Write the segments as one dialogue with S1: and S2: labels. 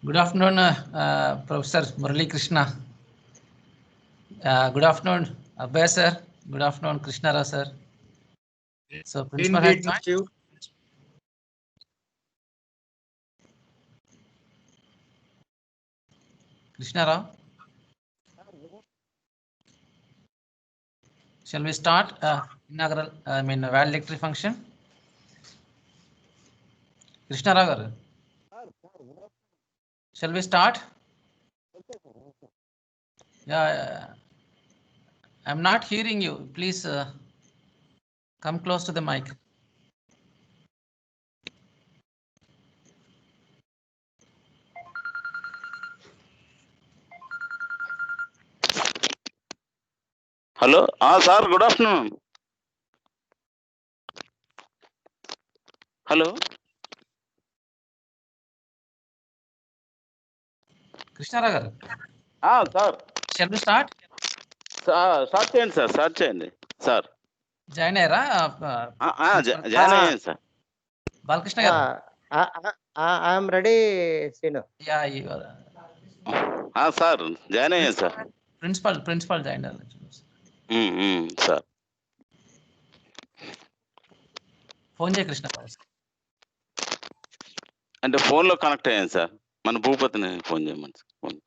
S1: Good afternoon, Professor Murali Krishna. Good afternoon, Abhay sir. Good afternoon, Krishna Rao sir. So principal has joined. Krishna Rao. Shall we start inaugural, valedictory function? Krishna Rao garu. Shall we start? Yeah, I'm not hearing you. Please come close to the mic.
S2: Hello, sir. Good afternoon. Hello.
S1: Krishna Rao garu.
S2: Sir.
S1: Shall we start?
S2: Start చేయండి sir. Start చేయండి sir.
S1: Join అయ్యారా?
S2: Join అయ్యాను sir.
S1: Balakrishna గారు.
S3: I am ready, Srinu.
S1: Yeah, you are.
S2: Sir join అయ్యాను sir.
S1: Principal join అయ్యారు
S2: sir.
S1: Phone చేయ కృష్ణ రావు.
S2: అంటే ఫోన్లో కనెక్ట్ అయ్యాను సార్. మన భూపతిని ఫోన్ చేయమని phone.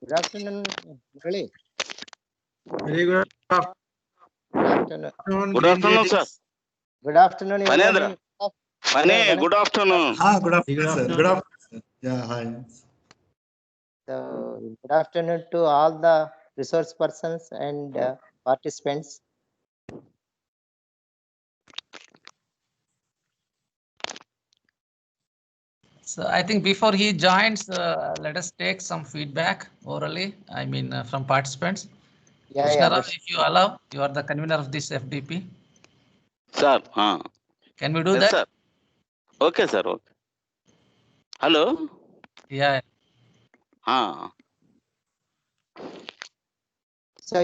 S3: Good afternoon, Murali.
S4: Very good afternoon.
S2: Good afternoon, sir.
S3: Good afternoon,
S2: Fanendra.
S3: everyone.
S2: Fane, good afternoon.
S4: Good afternoon, sir. Good afternoon, sir. Yeah, hi.
S3: So, good afternoon to all the resource persons and participants.
S1: So I think before he joins, let us take some feedback orally, from participants. Krishna Rao, if you allow, you are the convener of this FDP.
S2: Sir,
S1: Can we do
S2: yes,
S1: that?
S2: sir. Okay, sir. Okay. Hello.
S1: Yeah.
S3: So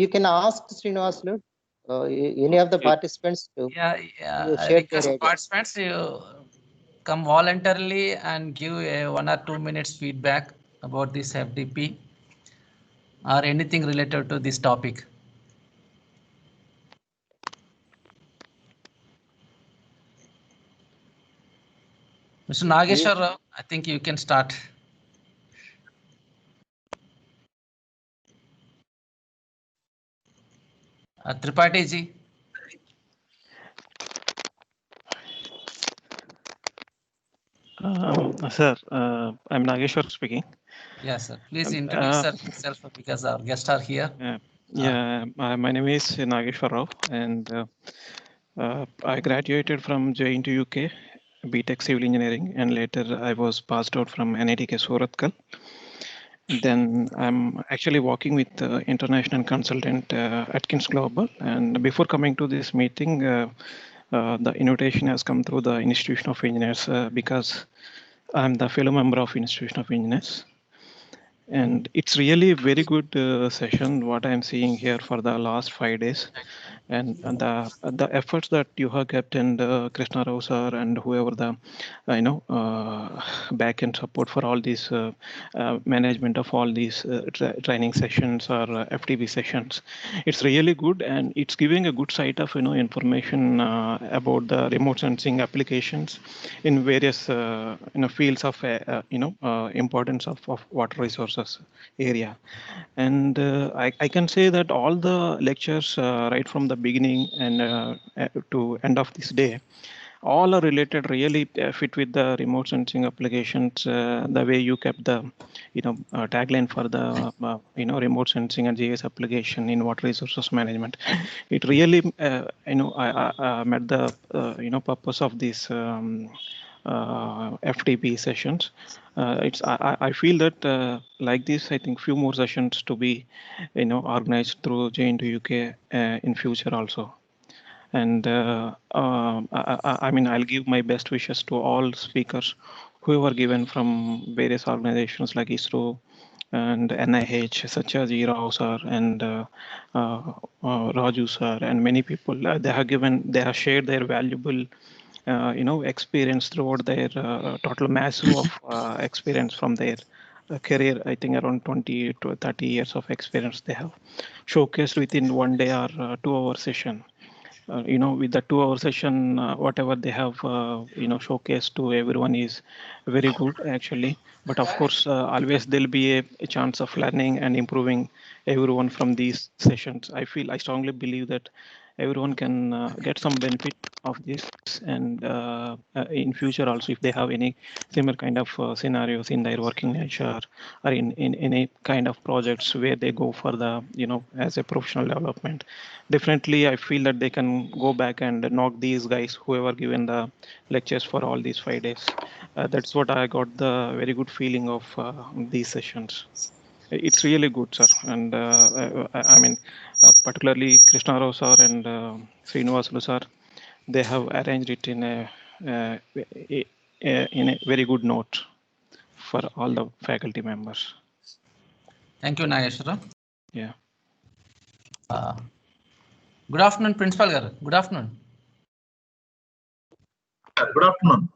S3: you can ask Srinivaslu, any of the participants to
S1: I request participants you come voluntarily and give a 1 or 2 minutes feedback about this FDP or anything related to this topic. Mr. Nageshwar Rao, I think you can start. Tripathi ji.
S5: Sir, I'm Nageshwar speaking.
S1: Yes, sir. Please introduce yourself because our guests are here.
S5: My name is Nageshwar Rao, and I graduated from JNTU UK, BTech Civil Engineering, and later I was passed out from NITK Surathkal. Then I'm actually working with international consultant Atkins Global, and before coming to this meeting, the invitation has come through the Institution of Engineers because I'm the fellow member of Institution of Engineers. And it's really a very good session, what I'm seeing here for the last 5 days. And the efforts that you have kept, and Krishna Rao sir and whoever the back end support for all these management of all these training sessions or FTB sessions, it's really good, and it's giving a good sight of information about the remote sensing applications in various fields of importance of water resources area. And I can say that all the lectures right from the beginning and to end of this day, all are related, really fit with the remote sensing applications. The way you kept the tagline for the remote sensing and GIS application in water resources management, it really met the purpose of these FTP sessions. I feel that like this, I think few more sessions to be organized through JNTU UK in future also. And I mean, I'll give my best wishes to all speakers whoever given from various organizations like ISRO and NIH, such as Rao sir and Raju sir, and many people. They have shared their valuable, experience throughout their total massive of experience from their career. I think around 20 to 30 years of experience they have showcased within 1 day or 2 hour session. With the 2 hour session, whatever they have, showcased to everyone is very good actually. But of course, always there'll be a chance of learning and improving everyone from these sessions. I strongly believe that everyone can get some benefit of this, and in future also, if they have any similar kind of scenarios in their working nature or in any kind of projects where they go for the, as a professional development, definitely I feel that they can go back and knock these guys whoever given the lectures for all these 5 days. That's what I got the very good feeling of these sessions. It's really good, sir. And I mean, particularly Krishna Rao sir and Srinivasulu sir, they have arranged it uh, in a very good note for all the faculty members.
S1: Thank you, Nageshwara.
S5: Yeah.
S1: Good afternoon, Principal Garu. Good afternoon.
S4: Good afternoon.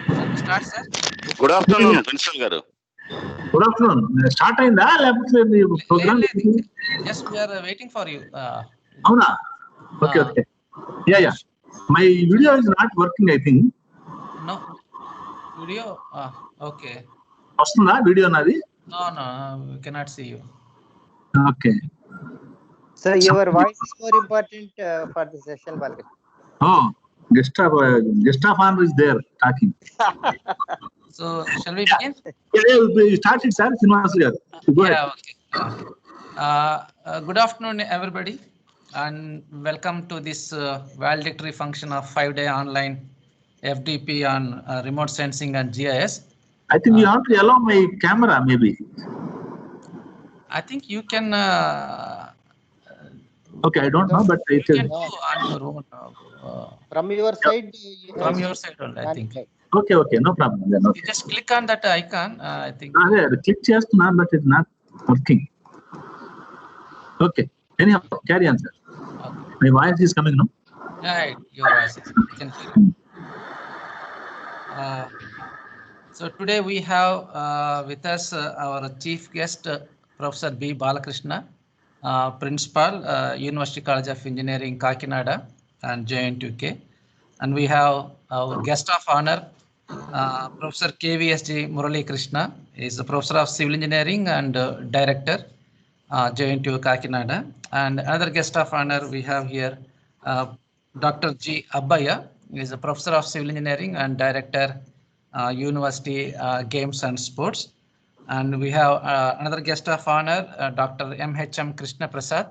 S1: Shall we start, sir?
S2: Good afternoon principal గారు.
S4: Good afternoon. Start అయిందా లేకపోతే మీ programme?
S1: Yes, we are waiting for you.
S4: అవునా? Okay, okay. Yeah. My video is not working, I think.
S1: No. Video? Okay.
S4: వస్తుందా video నాది?
S1: No, we cannot see you.
S4: Okay.
S3: So your voice is more important for the session, Balkrish.
S4: Oh, guest of honor is there talking.
S1: So shall we begin?
S4: Yeah, we started, sir. Srinivas garu. Go ahead.
S1: Yeah, okay. Good afternoon, everybody, and welcome to this valedictory function of 5-day online FDP on remote sensing and GIS.
S4: I think you have to allow my camera, maybe.
S1: I think you can.
S4: Okay, I don't know, but
S1: You
S4: it
S1: can
S4: is.
S1: do on your own.
S3: From your side.
S1: From your side only, I think.
S4: Okay, no problem. Then, okay.
S1: You just click on that icon. I think.
S4: Click చేస్తున్నా, but it's not working. Okay. Anyhow, carry on, sir.
S1: Okay.
S4: My voice is coming, no?
S1: Right, your voice is. You can hear it. So today we have with us our chief guest, Professor B. Balakrishna, Principal, University College of Engineering, Kakinada and JNTK. And we have our guest of honor, Professor KVSG Murali Krishna. He is the Professor of Civil Engineering and Director, JNTU Kakinada. And another guest of honor we have here, Dr. G. Abbaya. He is a Professor of Civil Engineering and Director, University Games and Sports. And we have another guest of honor, Dr. M.H.M. Krishna Prasad.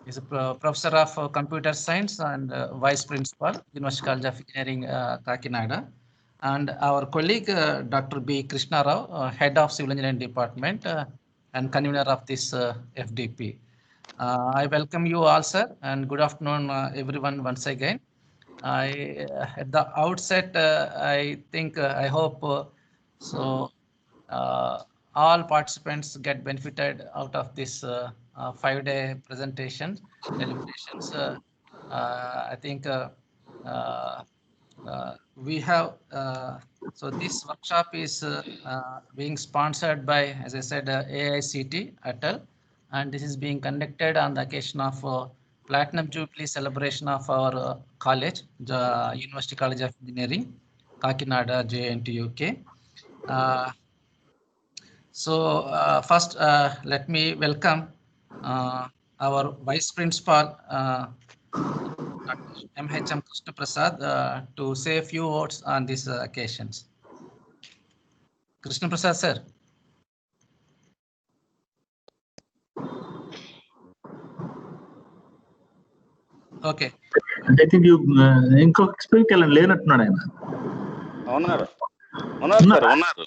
S1: He's a Professor of Computer Science and Vice Principal, University College of Engineering, Kakinada. And our colleague, Dr. B. Krishna Rao, Head of Civil Engineering Department and convener of this FDP. I welcome you all, sir, and good afternoon, everyone, once again. At the outset, I think, I hope all participants get benefited out of this 5-day presentation deliberations. I think we have, so this workshop is being sponsored by, as I said, AICT Atal, and this is being conducted on the occasion of Platinum Jubilee celebration of our college, the University College of Engineering, Kakinada, JNTUK. So first, let me welcome our Vice Principal, Dr. M.H.M. Krishna Prasad, to say a few words on these occasions. Krishna Prasad, sir. Okay.
S4: I think you ఇంకొక speaker లేనట్టున్నాడు ఆయన.
S2: ఉన్నారు sir, ఉన్నారు.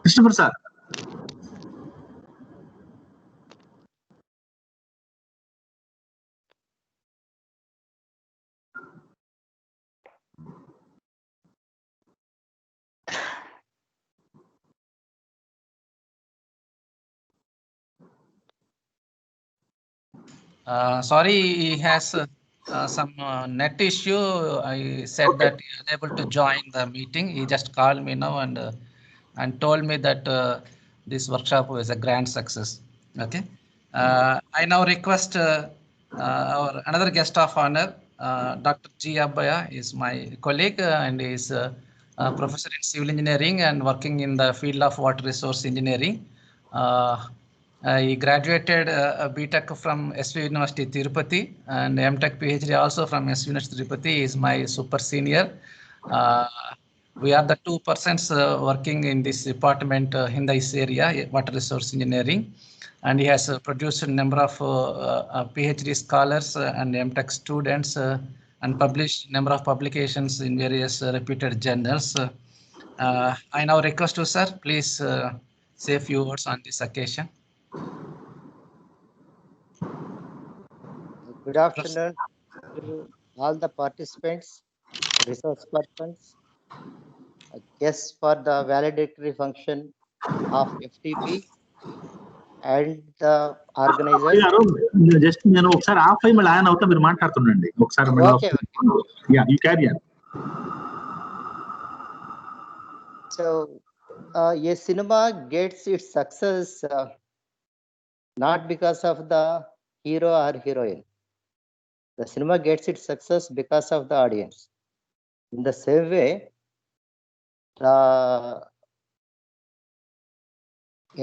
S4: Krishnaprasad.
S1: Sorry, he has some net issue. I said
S4: Okay.
S1: that he is unable to join the meeting. He just called me now and told me that this workshop was a grand success. Okay. I now request our another guest of honor, Dr. G. Abbaya is my colleague and is a professor in civil engineering and working in the field of water resource engineering. He graduated a BTech from SV University Tirupati and MTech PhD also from SV University Tirupati. He is my super senior. We are the two persons working in this department in this area, water resource engineering, and he has produced a number of PhD scholars and MTech students and published number of publications in various reputed journals. I now request you, sir, please say a few words on this occasion.
S3: Good afternoon to all the participants, resource persons, guests for the validatory function of FTP and the organizers.
S4: Just నేను ఒకసారి of అయ్యి మళ్ళీ on అవుతా, మీరు మాట్లాడుతుండండి ఒకసారి.
S3: Okay,
S4: yeah, you carry on.
S3: So a cinema gets its success not because of the hero or heroine. The cinema gets its success because of the audience. In the same way, the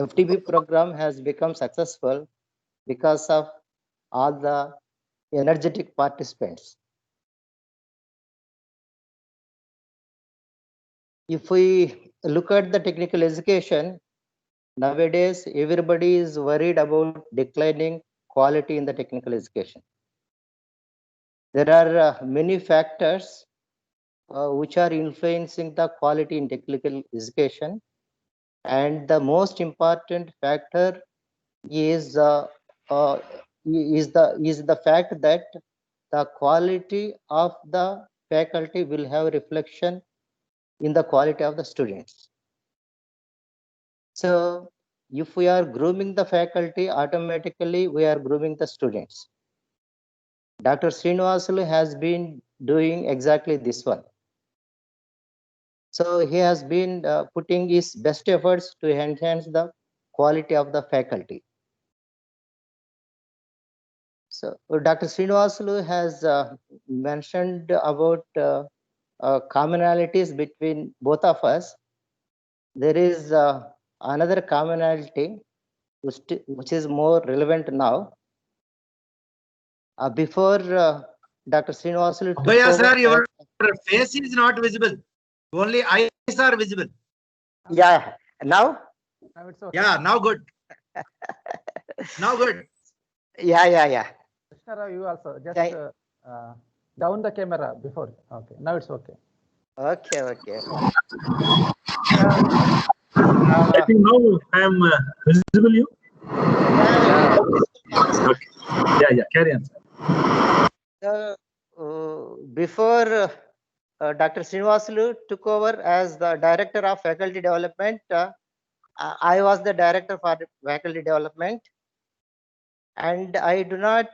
S3: FTP program has become successful because of all the energetic participants. If we look at the technical education, nowadays everybody is worried about declining quality in the technical education. There are many factors which are influencing the quality in technical education, and the most important factor is the fact that the quality of the faculty will have reflection in the quality of the students. So if we are grooming the faculty, automatically we are grooming the students. Dr. Srinivasulu has been doing exactly this one. So he has been putting his best efforts to enhance the quality of the faculty. So Dr. Srinivasulu has mentioned about commonalities between both of us. There is another commonality which is more relevant now. Before Dr. Srinivasulu took
S6: Abhaya
S3: over
S6: sir, your face is not visible. Only eyes are visible.
S3: Yeah, now?
S1: Now it's okay.
S6: Yeah, now good. Now good.
S3: Yeah.
S1: Krishna, you also just down the camera before. Okay, now it's okay.
S3: Okay.
S4: I think now I am visible you. Okay. Yeah, carry on, sir.
S3: Before Dr. Srinivasulu took over as the Director of Faculty Development, I was the Director for Faculty Development, and I do not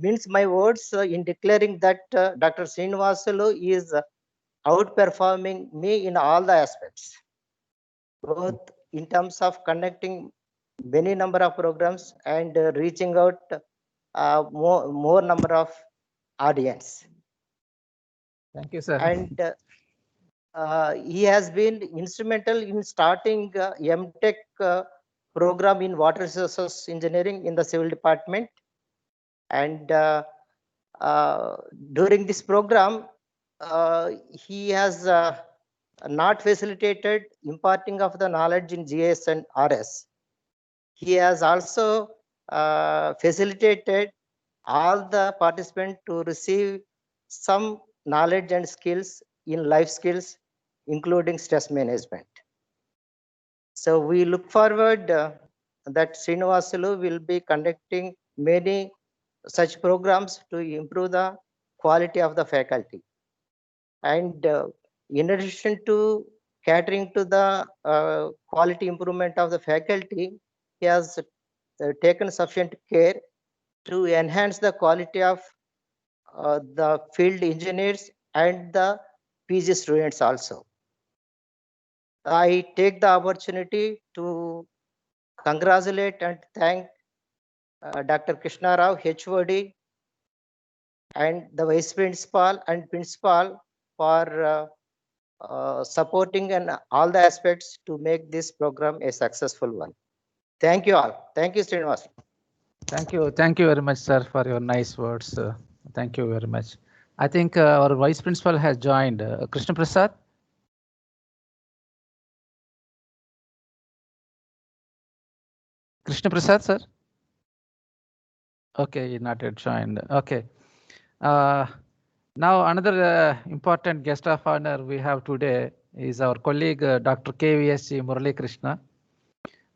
S3: mince my words in declaring that Dr. Srinivasulu is outperforming me in all the aspects, both in terms of conducting many number of programs and reaching out more number of audience.
S1: Thank you, sir.
S3: And he has been instrumental in starting MTech program in water resources engineering in the civil department. And during this program, he has not facilitated imparting of the knowledge in GIS and RS. He has also facilitated all the participants to receive some knowledge and skills in life skills, including stress management. So we look forward that Srinivasulu will be conducting many such programs to improve the quality of the faculty. And in addition to catering to the quality improvement of the faculty, he has taken sufficient care to enhance the quality of the field engineers and the PG students also. I take the opportunity to congratulate and thank Dr. Krishna Rao, HOD, and the Vice Principal and Principal for supporting and all the aspects to make this program a successful one. Thank you all. Thank you, Srinivas.
S1: Thank you very much, sir, for your nice words. Thank you very much. I think our Vice Principal has joined. Krishna Prasad. Krishna Prasad, sir. Okay, he not yet joined. Okay. Now another important guest of honor we have today is our colleague Dr. KVSG Murali Krishna.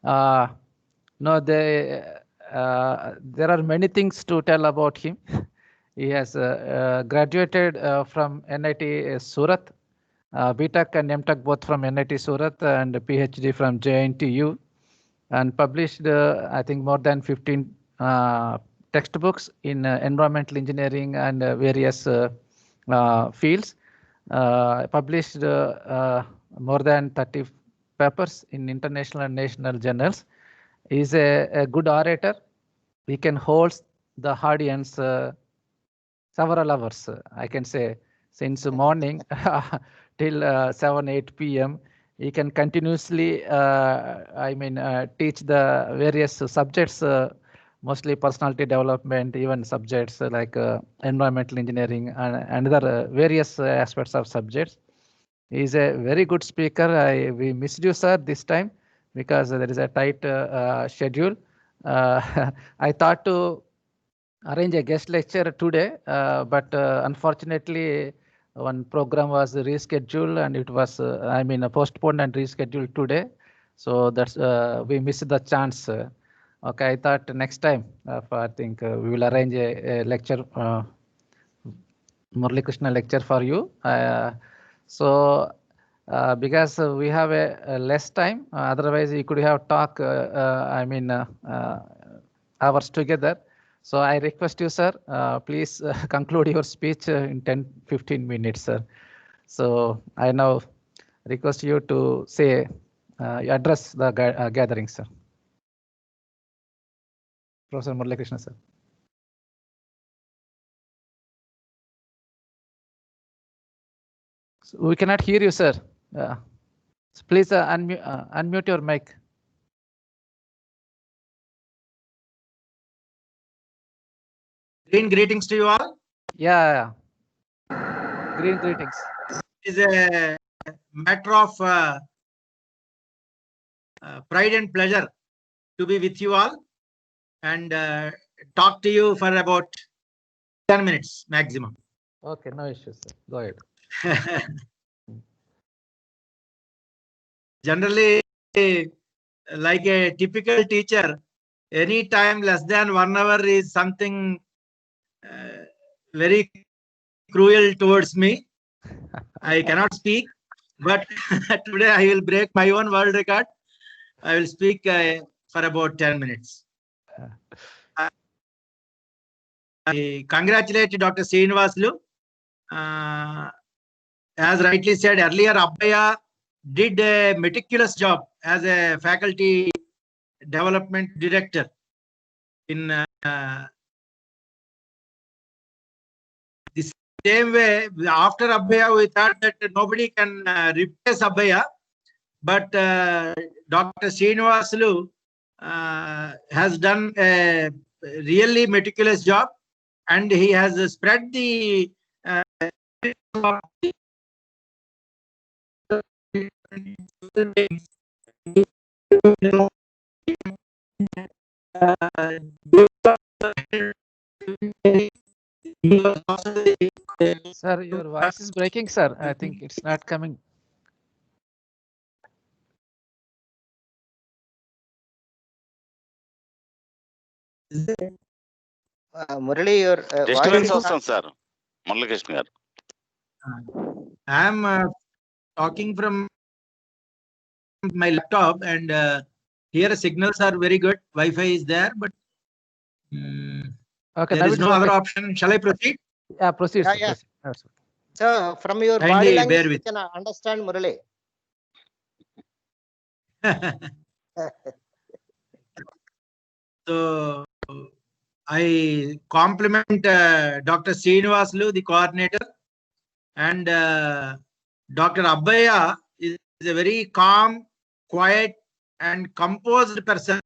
S1: No, there are many things to tell about him. He has graduated from NIT Surat, BTech and MTech both from NIT Surat, and PhD from JNTU, and published I think more than 15 textbooks in environmental engineering and various fields. Published more than 30 papers in international and national journals. He is a good orator. He can hold the audience several hours, I can say, since morning till 7-8 p.m. He can continuously, teach the various subjects, mostly personality development, even subjects like environmental engineering and other various aspects of subjects. He is a very good speaker. We missed you, sir, this time because there is a tight schedule. I thought to arrange a guest lecture today, but unfortunately one program was rescheduled and it was postponed and rescheduled today. So that's we missed the chance. Okay, I thought next time I think we will arrange a lecture, Murali Krishna lecture for you. Because we have a less time, otherwise we could have talk hours together. So I request you, sir, please conclude your speech in 10-15 minutes, sir. So I now request you to say, address the gathering, sir. Professor Murali Krishna, sir. So we cannot hear you, sir. So please unmute your mic.
S6: Green greetings to you all.
S1: Yeah. Green greetings.
S6: It is a matter of pride and pleasure to be with you all and talk to you for about 10 minutes maximum.
S1: Okay, no issues, sir. Go ahead.
S6: Generally, like a typical teacher, any time less than 1 hour is something very cruel towards me. I cannot speak, but today I will break my own world record. I will speak for about 10 minutes. I congratulate Dr. Srinivasulu. As rightly said earlier, Abhaya did a meticulous job as a faculty development director in the same way. After Abhaya, we thought that nobody can replace Abhaya, but Dr. Srinivasulu has done a really meticulous job, and he has spread the
S1: Sir, your voice is breaking, sir. I think it's not coming.
S3: Murali, your
S2: disturbance
S3: voice is
S2: వస్తుంది sir Muralikrishna గారు.
S6: I am talking from my laptop, and here signals are very good. Wi-Fi is there, but
S1: Okay,
S6: There
S1: now
S6: is
S1: it's
S6: no other
S1: okay.
S6: option. Shall I proceed?
S1: Yeah, proceed.
S3: Yeah,
S1: Sir,
S3: yeah.
S1: proceed. That's okay.
S3: So from your
S6: Kindly
S3: body
S6: bear
S3: language, we
S6: with.
S3: can understand Murali.
S6: So I compliment Dr. Srinivaslu, the coordinator, and Dr. Abbaya is a very calm, quiet, and composed person.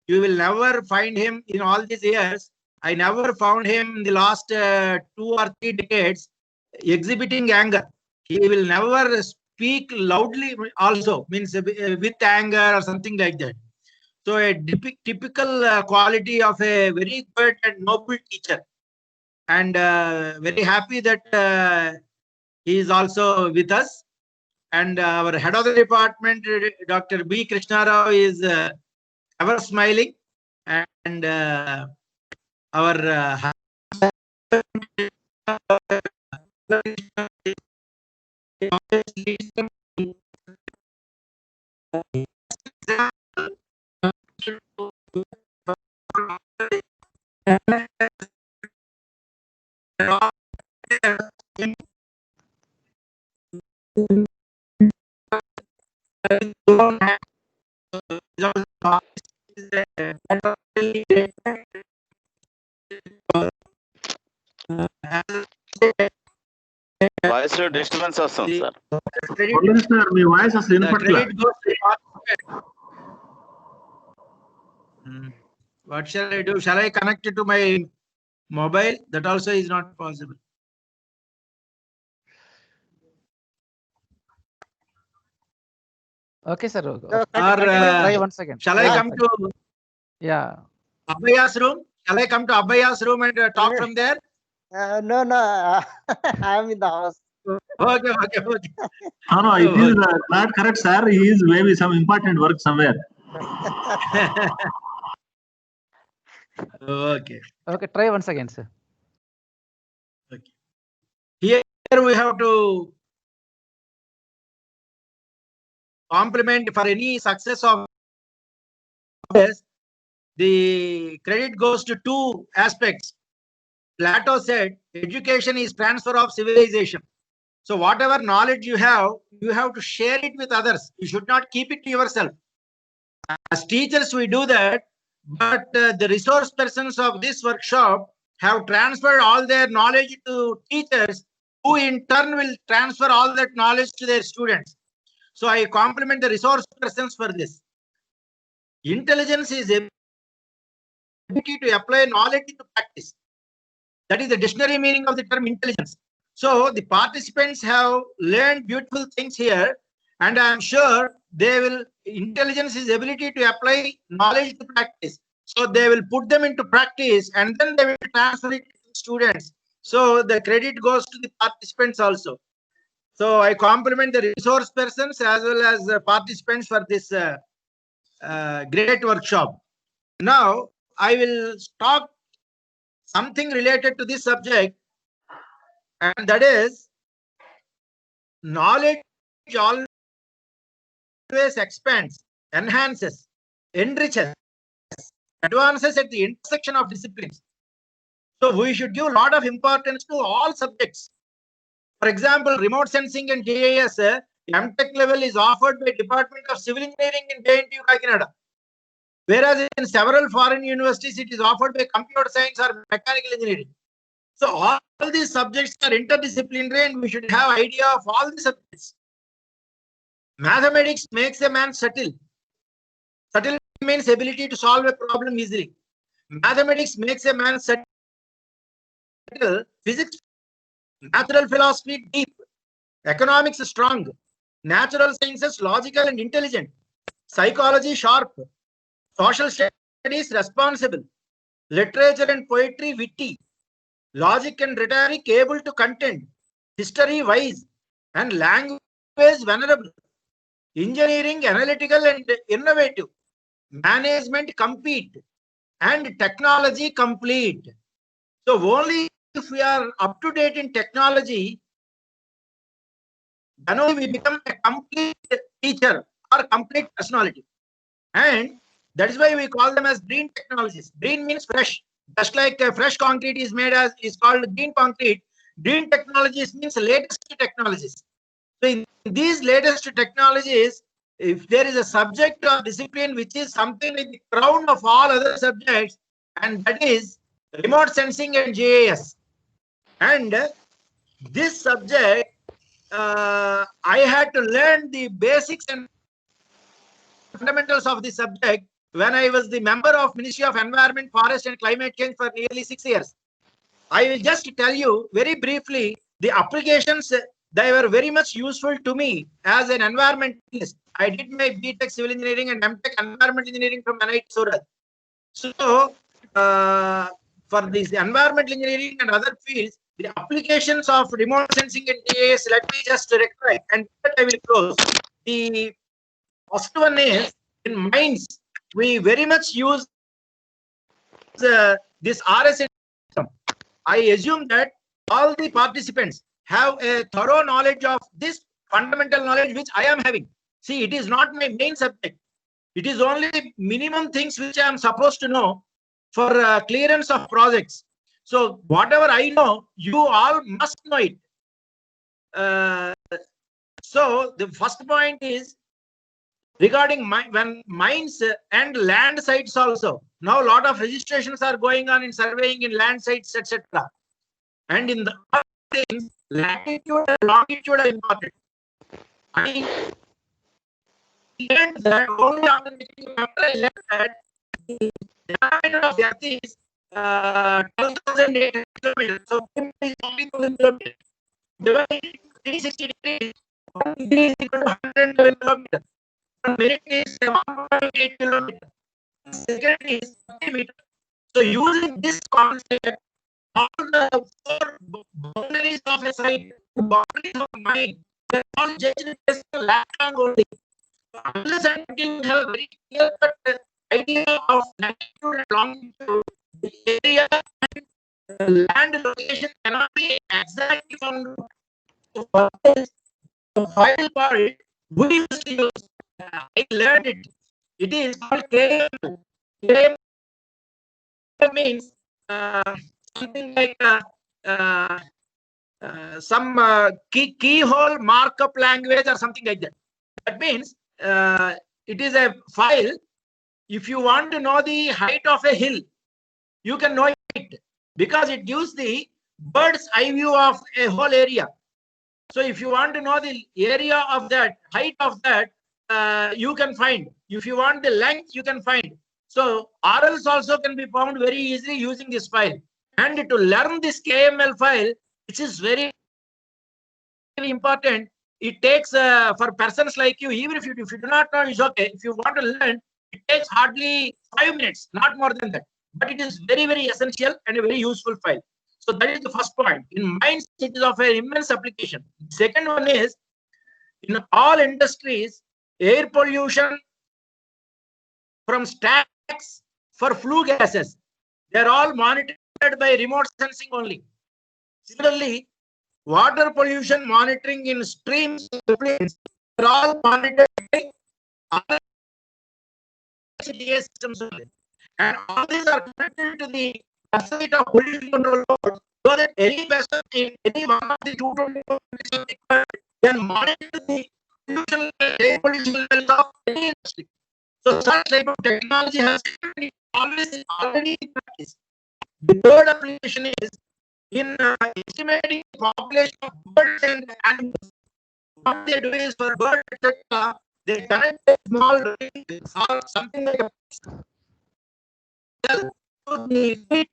S6: You will never find him in all these years. I never found him in the last 2 or 3 decades exhibiting anger. He will never speak loudly also, means with anger or something like that. So a typical quality of a very good and noble teacher. And very happy that he is also with us. And our head of the department, Dr. B. Krishna Rao, is ever smiling. And our
S2: voice లో disturbance వస్తుంది sir.
S4: Murugavel sir, మీ voice అసలు
S6: the
S4: వినపట్ల.
S6: credit goes to the participant. What shall I do? Shall I connect it to my mobile? That also is not possible.
S1: Okay, sir.
S3: So,
S6: Or
S1: Try once again.
S6: shall I come to
S1: Yeah.
S6: Abhaya's room? Shall I come to Abhaya's room and talk from there?
S3: No, no, I am in the house.
S6: Okay.
S4: No, it is not correct, sir. He is maybe some important work somewhere.
S6: Okay.
S1: Okay, try once again, sir.
S6: Here we have to compliment for any success of this. The credit goes to 2 aspects. Plato said, education is transfer of civilization. So whatever knowledge you have to share it with others. You should not keep it to yourself. As teachers, we do that, but the resource persons of this workshop have transferred all their knowledge to teachers, who in turn will transfer all that knowledge to their students. So I compliment the resource persons for this. Intelligence is ability to apply knowledge into practice. That is the dictionary meaning of the term intelligence. So the participants have learned beautiful things here, and I am sure intelligence is ability to apply knowledge to practice. So they will put them into practice and then they will transfer it to students. So the credit goes to the participants also. So I compliment the resource persons as well as the participants for this great workshop. Now I will talk something related to this subject, and that is knowledge always expands, enhances, enriches, advances at the intersection of disciplines. So we should give a lot of importance to all subjects. For example, remote sensing and GIS, MTech level is offered by Department of Civil Engineering in JNTU Kakinada. Whereas in several foreign universities, it is offered by computer science or mechanical engineering. So all these subjects are interdisciplinary and we should have idea of all the subjects. Mathematics makes a man subtle. Subtle means ability to solve a problem easily. Mathematics makes a man subtle. Physics, natural philosophy deep. Economics strong. Natural sciences logical and intelligent. Psychology sharp. Social studies responsible. Literature and poetry witty. Logic and rhetoric able to contend. History wise. And language venerable. Engineering analytical and innovative. Management compete. And technology complete. So only if we are up to date in technology, then only we become a complete teacher or complete personality. And That is why we call them as green technologies. Green means fresh. Just like fresh concrete is made as is called green concrete. Green technologies means latest technologies. So in these latest technologies, if there is a subject or discipline which is something like the crown of all other subjects, and that is remote sensing and GIS. And this subject, I had to learn the basics and fundamentals of this subject when I was the member of Ministry of Environment, Forest and Climate Change for nearly 6 years. I will just tell you very briefly the applications. They were very much useful to me as an environmentalist. I did my BTech Civil Engineering and MTech Environment Engineering from NIT Surat. So, for this environmental engineering and other fields, the applications of remote sensing and GIS, let me just rectify, and that I will close. The first one is, in mines, we very much use this RS system. I assume that all the participants have a thorough knowledge of this fundamental knowledge which I am having. See, it is not my main subject. It is only the minimum things which I am supposed to know for clearance of projects. So whatever I know, you all must know it. So the first point is regarding when mines and land sites also. Now a lot of registrations are going on in surveying in land sites, etc. And in the things, latitude and longitude are important. I learned that only after I learned that the diameter of the earth is 12,800 kilometers. So it is only 1,000 kilometers. Divided into 360 degrees, 1 degree is equal to 111 kilometers. 1 minute is 1.8 kilometers. Second is 50 meters. So using this concept, all the four boundaries of a site, boundaries of a mine, they are all judged based on lat long only. Unless and until you have a very clear cut idea of latitude and longitude, the area and land location cannot be exactly found. So for this, the final part we used to use. I learned it. It is called KM. KM means something like some keyhole markup language or something like that. That means it is a file. If you want to know the height of a hill, you can know it because it gives the bird's eye view of a whole area. So if you want to know the area of that, height of that, you can find. If you want the length, you can find. So RLs also can be found very easily using this file. And to learn this KML file, which is very important, it takes for persons like you, even if you do not know, it's okay. If you want to learn, it takes hardly 5 minutes, not more than that. But it is very, very essential and a very useful file. So that is the first point. In mines, it is of an immense application. Second one is, in all industries, air pollution from stacks for flue gases, they are all monitored by remote sensing only. Similarly, water pollution monitoring in streams are all monitored by other systems only. And all these are connected to the site of pollution control board, so that any person in any one of the 224 can monitor the pollution, air pollution levels of any industry. So such type of technology has always already in practice. The third application is in estimating the population of birds and animals. What they do is for birds, etc., they connect a small ring or something like a to the feet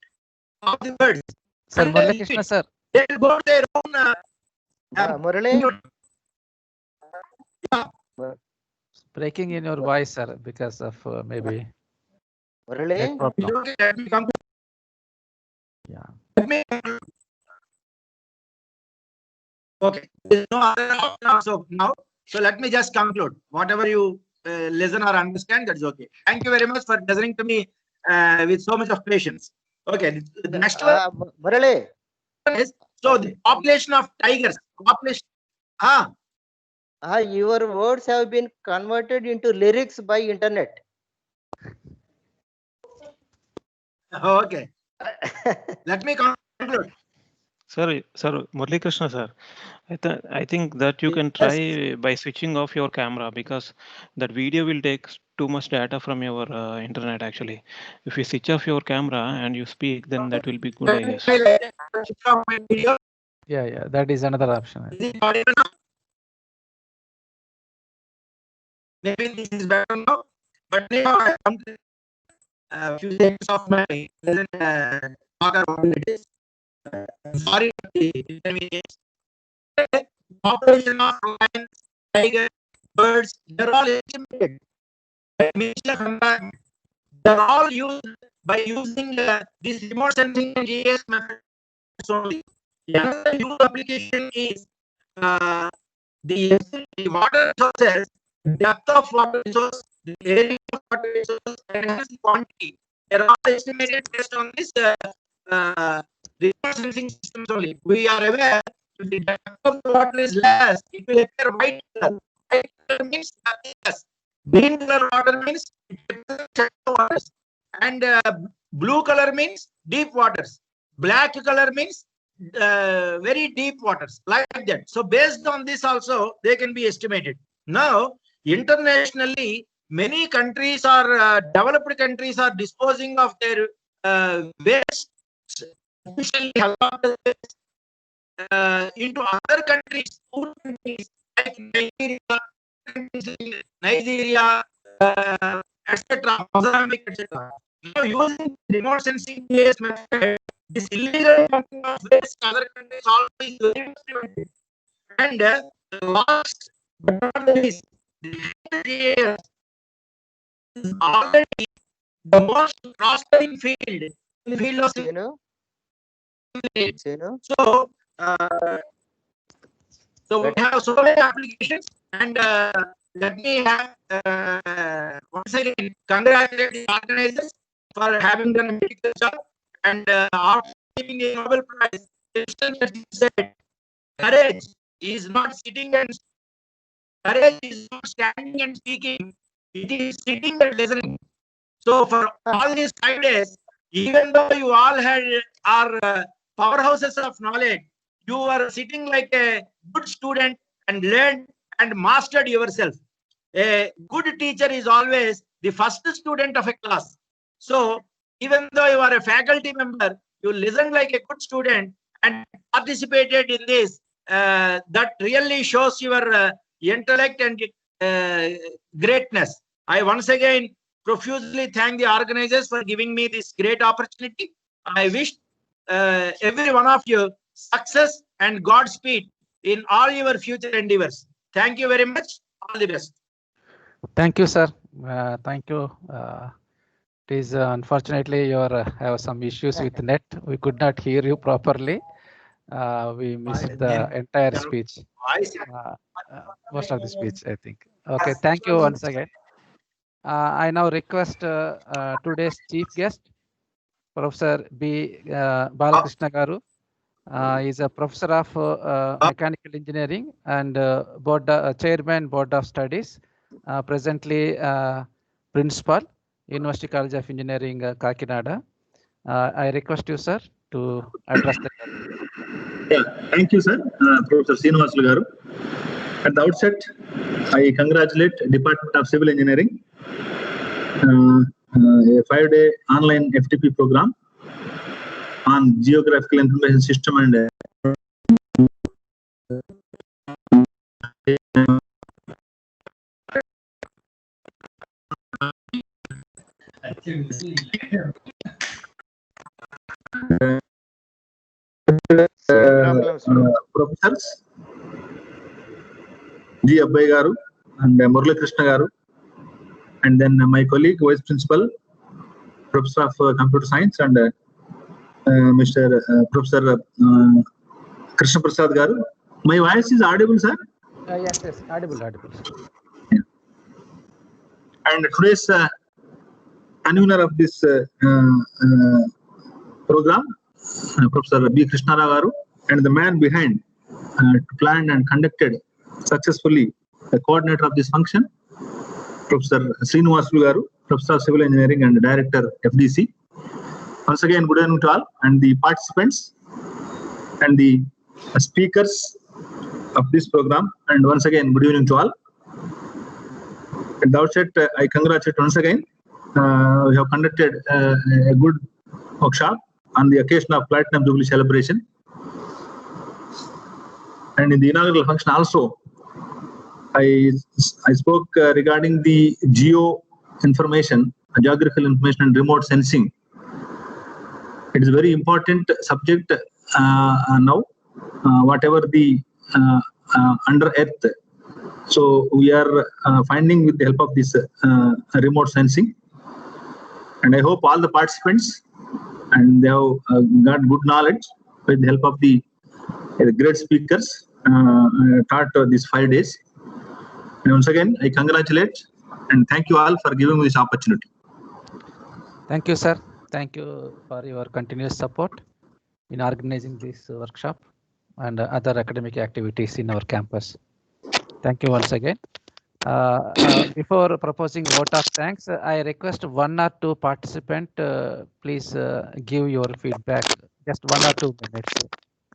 S6: of the birds.
S1: Sir,
S6: And
S1: Murali Krishna, sir.
S6: they will go to their own.
S3: Murali,
S1: Breaking in your voice, sir, because of maybe
S3: Murali,
S1: net problem.
S6: Okay, let me come.
S1: Yeah.
S6: Let me. Okay, there's no other option so let me just conclude. Whatever you listen or understand, that's okay. Thank you very much for listening to me with so much of patience. Okay, the next one
S3: Murali,
S6: is, so the population of tigers. Population.
S3: your words have been converted into lyrics by internet.
S6: Okay. Let me conclude.
S5: Sir, Murali Krishna, sir, I think that you can try by switching off your camera, because that video will take too much data from your internet actually. If you switch off your camera and you speak, then that will be good, I guess.
S1: Yeah, that is another option.
S6: Maybe this is better now, but now I come to a few things of my present talk about it. Sorry for the inconvenience. Population of lions, tigers, birds, they're all estimated. They're all used by using this remote sensing and GIS method only. Another use application is the water resources, depth of water resource, the area of water resource, and hence the quantity. They're all estimated based on this resource sensing systems only. We are aware if the depth of the water is less, it will appear white color. White color means yes. Green color water means it represents shallow waters. And blue color means deep waters. Black color means very deep waters, like that. So based on this also, they can be estimated. Now, internationally, many countries are developed countries are disposing of their waste, especially into other countries, poor countries like Nigeria, etc., Mozambique, etc. Now, using remote sensing GIS method, this illegal dumping of waste in other countries always very much prevented. And last but not the least, the GIS is already the most prospering field in the field of
S3: Senu? Senu?
S6: So we have so many applications, and let me have once again congratulate the organizers for having done a medical job, and after giving a Nobel Prize, Einstein said, courage is not sitting and courage is not standing and speaking, it is sitting and listening. So for all these 5 days, even though you all are powerhouses of knowledge, you are sitting like a good student and learned and mastered yourself. A good teacher is always the first student of a class. So even though you are a faculty member, you listen like a good student and participated in this. That really shows your intellect and greatness. I once again profusely thank the organizers for giving me this great opportunity. I wish every one of you success and Godspeed in all your future endeavors. Thank you very much. All the best.
S1: Thank you, sir. Thank you. It is unfortunately you have some issues with net. We could not hear you properly. We missed the entire speech. Most of the speech, I think. Okay, thank you once again. I now request today's chief guest, Professor B. Balakrishna Garu. He is a professor of mechanical engineering and chairman, board of studies. Presently, principal, University College of Engineering, Kakinada. I request you, sir, to address the.
S4: Yeah, thank you, sir, Professor Srinivasulu Garu. At the outset, I congratulate Department of Civil Engineering, a 5-day online FTP program on geographical information system and professors G. Abhay Garu and Murali Krishna Garu, and then my colleague, Vice Principal, Professor of Computer Science, and Mr. Professor Krishna Prasad Garu. My voice is audible, sir?
S1: Yes, audible.
S4: Yeah. And today's convener of this program, Professor B. Krishna Garu, and the man behind planned and conducted successfully the coordinator of this function, Professor Srinivasulu Garu, Professor of Civil Engineering and Director FDC. Once again, good evening to all and the participants and the speakers of this program. And once again, good evening to all. At the outset, I congratulate once again. We have conducted a good workshop on the occasion of Platinum Jubilee celebration. And in the inaugural function also, I spoke regarding the geo information, geographical information and remote sensing. It is a very important subject now, whatever the under earth. So we are finding with the help of this remote sensing. And I hope all the participants and they have got good knowledge with the help of the great speakers taught these 5 days. And once again, I congratulate and thank you all for giving me this opportunity.
S1: Thank you, sir. Thank you for your continuous support in organizing this workshop and other academic activities in our campus. Thank you once again. Before proposing vote of thanks, I request 1 or 2 participant, please give your feedback, just 1 or 2 minutes.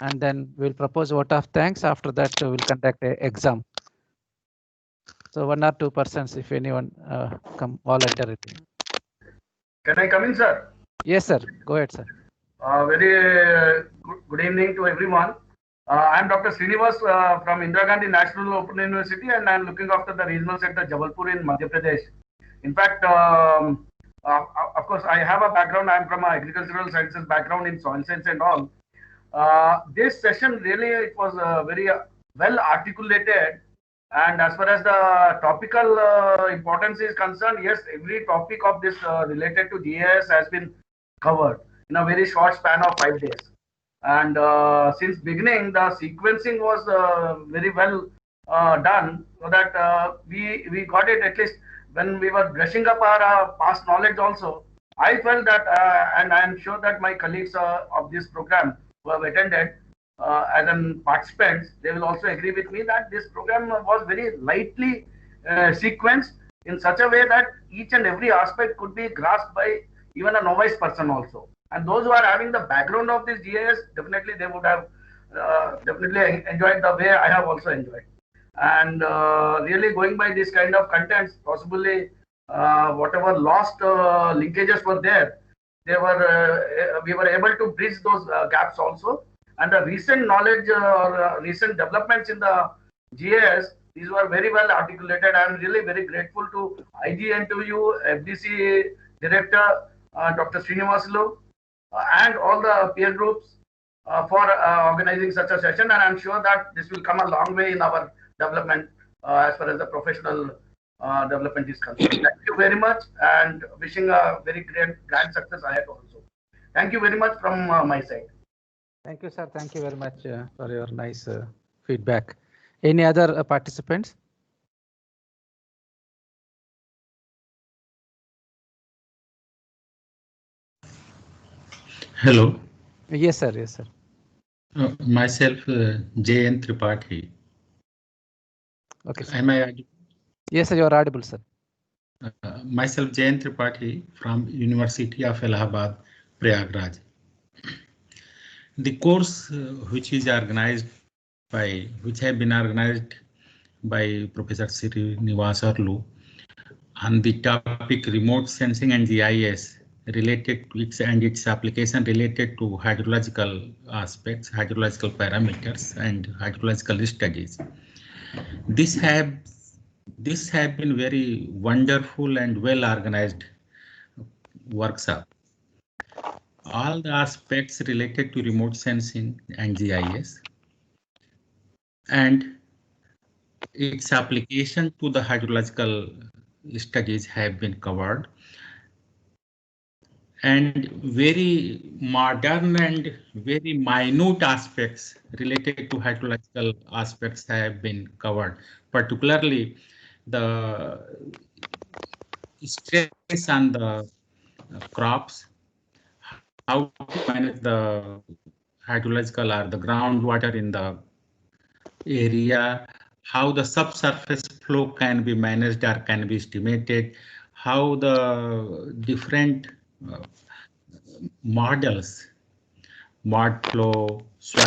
S1: And then we'll propose vote of thanks. After that, we'll conduct an exam. So 1 or 2 persons, if anyone come volunteer it.
S7: Can I come in, sir?
S1: Yes, sir. Go ahead, sir.
S7: Very good evening to everyone. I'm Dr. Srinivas from Indira Gandhi National Open University, and I'm looking after the regional center Jabalpur in Madhya Pradesh. In fact, of course, I have a background. I'm from an agricultural sciences background in soil science and all. This session really it was very well articulated, and as far as the topical importance is concerned, yes, every topic of this related to GIS has been covered in a very short span of 5 days. And since beginning, the sequencing was very well done, so that we got it at least when we were brushing up our past knowledge also. I felt that, and I am sure that my colleagues of this program who have attended as an participants, they will also agree with me that this program was very lightly sequenced in such a way that each and every aspect could be grasped by even a novice person also. And those who are having the background of this GIS, definitely they would have definitely enjoyed the way I have also enjoyed. And really going by this kind of contents, possibly whatever lost linkages were there, we were able to bridge those gaps also. And the recent knowledge or recent developments in the GIS, these were very well articulated. I am really very grateful to IGNTU, FDC Director, Dr. Srinivasulu, and all the peer groups for organizing such a session, and I'm sure that this will come a long way in our development as far as the professional development is concerned. Thank you very much, and wishing a very grand success ahead also. Thank you very much from my side.
S1: Thank you, sir. Thank you very much for your nice feedback. Any other participants?
S8: Hello.
S1: Yes, sir. Yes, sir.
S8: Myself, J.N. Tripathi.
S1: Okay, sir.
S8: Am I audible?
S1: Yes, sir, you are audible, sir.
S8: Myself, J.N. Tripathi from University of Allahabad, Prayagraj. The course which have been organized by Professor Srinivasulu on the topic remote sensing and GIS related to its application related to hydrological aspects, hydrological parameters, and hydrological studies. This have been very wonderful and well organized workshop. All the aspects related to remote sensing and GIS and its application to the hydrological studies have been covered, and very modern and very minute aspects related to hydrological aspects have been covered, particularly the stress on the crops, how to manage the hydrological or the groundwater in the area, how the subsurface flow can be managed or can be estimated, how the different models, mod flow, swap,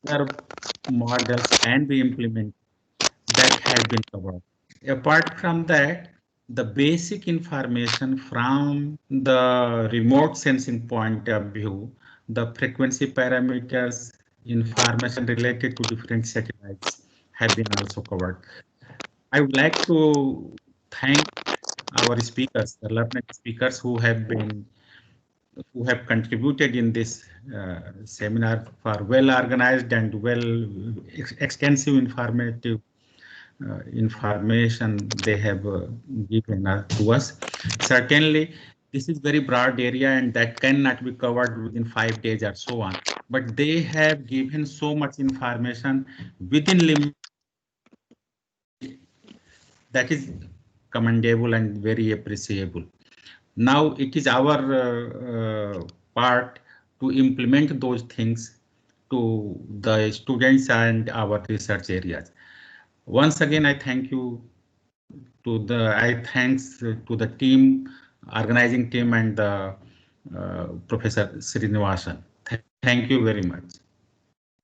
S8: other models can be implemented. That has been covered. Apart from that, the basic information from the remote sensing point of view, the frequency parameters, information related to different satellites have been also covered. I would like to thank our speakers, the learned speakers who have contributed in this seminar for well organized and extensive informative information they have given to us. Certainly, this is very broad area and that cannot be covered within 5 days or so on. But they have given so much information within limit that is commendable and very appreciable. Now it is our part to implement those things to the students and our research areas. Once again, I thanks to the team, organizing team, and the Professor Srinivasan. Thank you very much.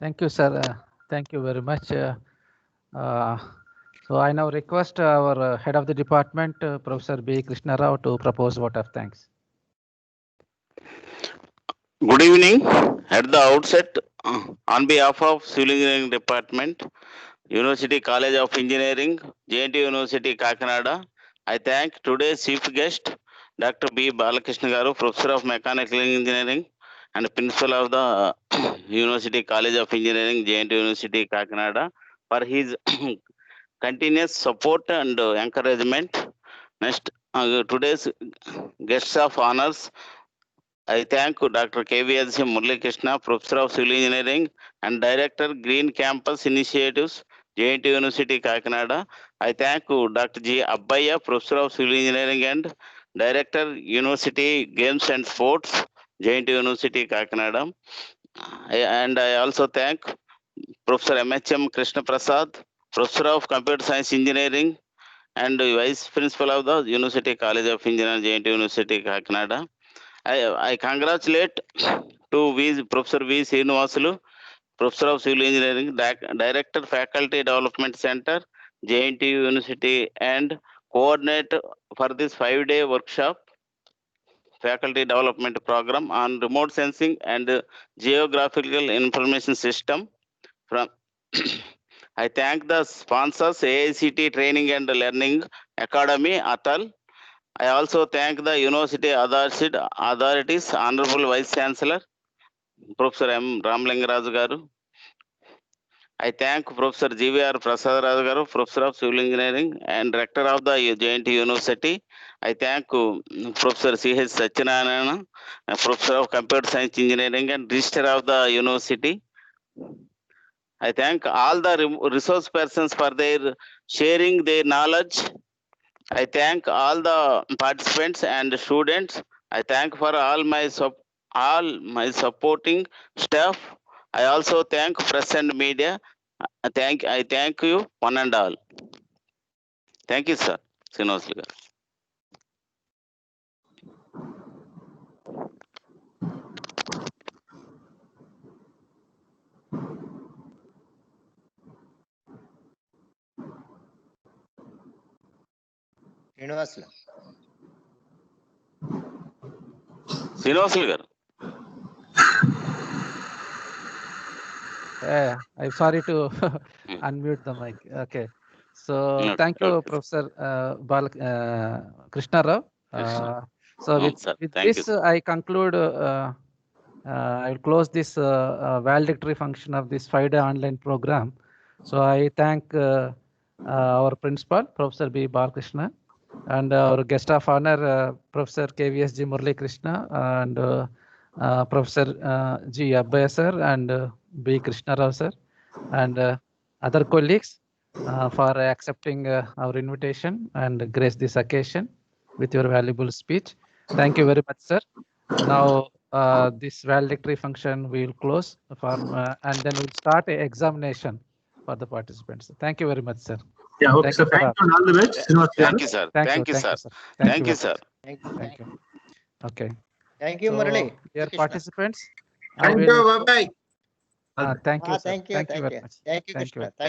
S1: Thank you, sir. Thank you very much. So I now request our head of the department, Professor B. Krishna Rao, to propose vote of thanks.
S2: Good evening. At the outset, on behalf of Civil Engineering Department, University College of Engineering, JNTU University, Kakinada, I thank today's chief guest, Dr. B. Balakrishna Garu, Professor of Mechanical Engineering and Principal of the University College of Engineering, JNTU University, Kakinada, for his continuous support and encouragement. Next, today's guests of honors, I thank Dr. KVSG Murali Krishna, Professor of Civil Engineering and Director, Green Campus Initiatives, JNTU University, Kakinada. I thank Dr. G. Abbayya, Professor of Civil Engineering and Director, University Games and Sports, JNTU University, Kakinada. And I also thank Professor M.H.M. Krishna Prasad, Professor of Computer Science Engineering and Vice Principal of the University College of Engineering, JNTU University, Kakinada. I congratulate to Professor V. Srinivasalu, Professor of Civil Engineering, Director, Faculty Development Center, JNTU University, and coordinator for this 5-day workshop, Faculty Development Program on Remote Sensing and Geographical Information System. From I thank the sponsors, AICT Training and Learning Academy, ATAL. I also thank the University authorities, Honorable Vice Chancellor, Professor M. Ramlingaraju Garu. I thank Professor GVR Prasad Raju Garu, Professor of Civil Engineering and Rector of the JNTU University. I thank Professor C.H. Satyanarayana, Professor of Computer Science Engineering and Registrar of the University. I thank all the resource persons for their sharing their knowledge. I thank all the participants and students. I thank for all my supporting staff. I also thank press and media. I thank you one and all. Thank you, sir. Srinivasalu garu. Srinivasalu garu.
S1: I'm sorry to unmute the mic. Okay. So thank you, Professor Krishna Rao. So with this, I conclude, I will close this valedictory function of this 5-day online program. So I thank our principal, Professor B. Balakrishna, and our guest of honor, Professor KVSG Murali Krishna, and Professor G. Abbayya sir, and B. Krishna Rao sir, and other colleagues for accepting our invitation and grace this occasion with your valuable speech. Thank you very much, sir. Now this valedictory function we will close and then we'll start an examination for the participants. Thank you very much, sir.
S4: Yeah, okay, sir. Thank you and all the best.
S2: Thank you, sir. Thank you, sir. Thank you, sir.
S1: Thank you. Okay.
S3: Thank you,
S1: So,
S3: Murali.
S1: dear
S3: Krishna.
S1: participants, I
S6: Thank
S1: will.
S6: you. Bye bye.
S1: Thank you, sir.
S3: Thank you.
S1: Thank you very much.
S3: Thank you,
S1: Thank you.
S3: Krishna.